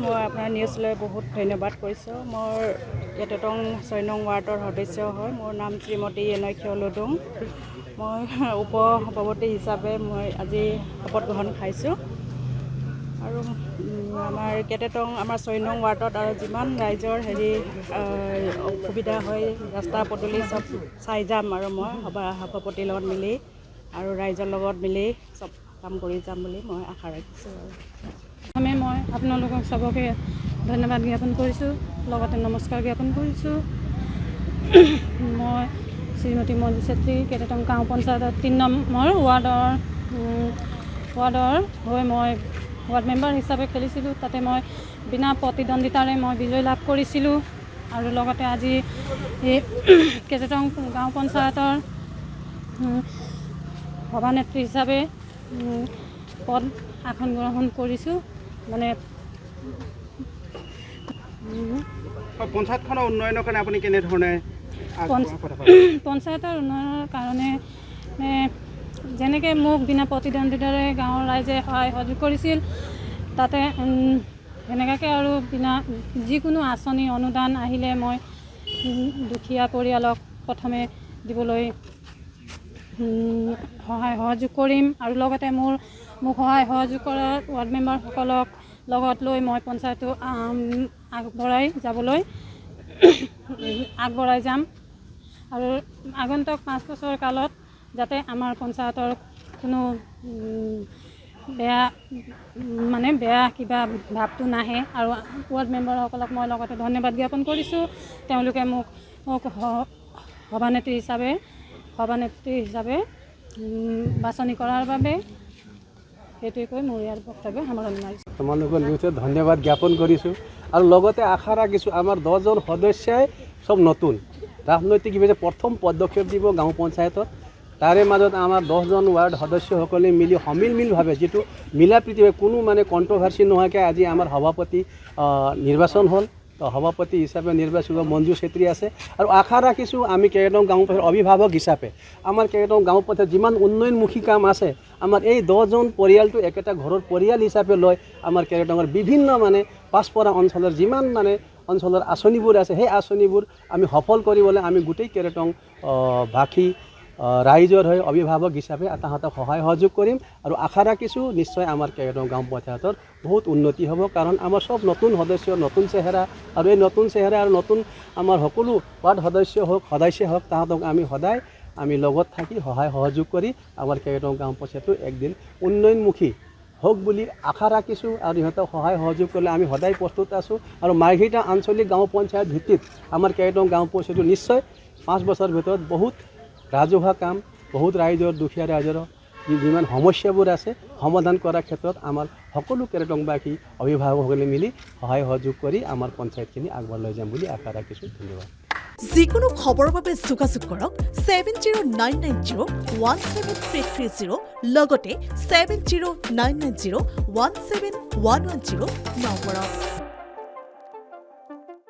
মই আপোনাৰ নিউজলৈ বহুত ধন্যবাদ কৰিছোঁ। মোৰ কেটেটং 6 নং ৱাৰ্ডৰ সদস্য হয়। মোৰ নাম শ্ৰীমতী এনেখ্য লুডুং। মই উপ সভাপতি হিচাপে মই আজি শপত গ্ৰহণ খাইছোঁ। আৰু আমাৰ কেটেটং আমাৰ 6 নং ৱাৰ্ডত আৰু যিমান ৰাইজৰ অসুবিধা হয় ৰাস্তা পদূলি চব চাই যাম আৰু মই সভাপতিৰ লগত মিলি আৰু ৰাইজৰ লগত মিলি চব কাম কৰি যাম বুলি মই আশা ৰাখিছোঁ। প্ৰথমে মই আপোনালোকক চবকে ধন্যবাদ জ্ঞাপন কৰিছোঁ, লগতে নমস্কাৰ জ্ঞাপন কৰিছোঁ। মই শ্ৰীমতী মঞ্জু চেত্ৰী, কেটেটং গাঁও পঞ্চায়তৰ 3 নম্বৰ ৱাৰ্ডৰ হৈ মই ৱাৰ্ড মেম্বাৰ হিচাপে খেলিছিলোঁ। তাতে মই বিনা প্ৰতিদ্বন্দ্বিতাৰে মই বিজয় লাভ কৰিছিলোঁ। আৰু লগতে আজি এই কেটেটং গাঁও পঞ্চায়তৰ সভানেত্ৰী হিচাপে পদ আসন গ্ৰহণ কৰিছোঁ। মানে পঞ্চায়তখনৰ উন্নয়নৰ কাৰণে আপুনি কেনেধৰণে পঞ্চায়তৰ উন্নয়নৰ কাৰণে যেনেকৈ মোক বিনা প্ৰতিদ্বন্দ্বিতাৰে গাঁৱৰ ৰাইজে সহায় সহযোগ কৰিছিল, তাতে সেনেকুৱাকৈ আৰু যিকোনো আঁচনি অনুদান আহিলে মই দুখীয়া পৰিয়ালক প্ৰথমে দিবলৈ সহায় সহযোগ কৰিম। আৰু লগতে মোক সহায় সহযোগ কৰা ৱাৰ্ড মেম্বাৰসকলক লগত লৈ মই পঞ্চায়তটো আগবঢ়াই যাম। আৰু আগন্তুক 5 বছৰ কালত যাতে আমাৰ পঞ্চায়তৰ কোনো বেয়া কিবা ভাৱটো নাহে। আৰু ৱাৰ্ড মেম্বাৰসকলক মই লগতে ধন্যবাদ জ্ঞাপন কৰিছোঁ। তেওঁলোকে মোক সভানেত্ৰী হিচাপে বাছনি কৰাৰ বাবে। সেইটোৱে কৈ মোৰ ইয়াৰ বক্তব্য সামৰণি মাৰিছোঁ। তোমালোকৰ নিউজত ধন্যবাদ জ্ঞাপন কৰিছোঁ। আৰু লগতে আশা ৰাখিছোঁ আমাৰ 10জন সদস্যই চব নতুন ৰাজনৈতিকভাৱে প্ৰথম পদক্ষেপ দিব গাঁও পঞ্চায়তত। তাৰে মাজত আমাৰ 10জন ৱাৰ্ড সদস্যসকলে মিলি সমিলমিলভাৱে যিটো মিলা প্ৰীতিভাৱে কোনো কণ্ট্ৰভাৰ্চি নোহোৱাকৈ আজি আমাৰ সভাপতি নিৰ্বাচন হ'ল। সভাপতি হিচাপে নিৰ্বাচিত মঞ্জু চেত্ৰী আছে। আৰু আশা ৰাখিছোঁ আমি কেটেটং গাঁও পঞ্চায়তৰ অভিভাৱক হিচাপে আমাৰ কেটেটং গাঁও পঞ্চায়ত যিমান উন্নয়নমুখী কাম আছে, আমাৰ এই 10জন পৰিয়ালটো একেটা ঘৰৰ পৰিয়াল হিচাপে লৈ আমাৰ কেটেটঙৰ বিভিন্ন পাছপৰা অঞ্চলৰ যিমান অঞ্চলৰ আঁচনিবোৰ আছে, সেই আঁচনিবোৰ আমি সফল কৰিবলৈ আমি গোটেই কেটেটং ভাষী ৰাইজৰ হৈ অভিভাৱক হিচাপে তাহাঁতক সহায় সহযোগ কৰিম। আৰু আশা ৰাখিছোঁ নিশ্চয় আমাৰ কেটেটং গাঁও পঞ্চায়তৰ বহুত উন্নতি হ'ব। কাৰণ আমাৰ চব নতুন সদস্য, নতুন চেহেৰা, আৰু এই নতুন চেহেৰা আৰু নতুন আমাৰ সকলো ৱাৰ্ড সদস্যই হওক তাহাঁতক আমি লগত থাকি সহায় সহযোগ কৰি আমাৰ কেটেটং গাঁও পঞ্চায়তটো একদিন উন্নয়নমুখী হওক বুলি আশা ৰাখিছোঁ। আৰু ইহঁতক সহায় সহযোগ কৰিলে আমি সদায় প্ৰস্তুত আছোঁ। আৰু মাৰ্ঘেৰিটা আঞ্চলিক গাঁও পঞ্চায়ত ভিত্তিত আমাৰ কেটেটং গাঁও পঞ্চায়তটো নিশ্চয় 5 বছৰৰ ভিতৰত বহুত ৰাজহুৱা কাম, বহুত দুখীয়া ৰাইজৰ যিমান সমস্যাবোৰ আছে সমাধান কৰাৰ ক্ষেত্ৰত আমাৰ সকলো কেটেটংবাসী অভিভাৱকসকলে মিলি সহায় সহযোগ কৰি আমাৰ পঞ্চায়তখিনি আগবঢ়াই লৈ যাম বুলি আশা ৰাখিছোঁ। ধন্যবাদ। যিকোনো খবৰৰ বাবে যোগাযোগ কৰক 7099017330 লগতে 7099017110 নম্বৰত।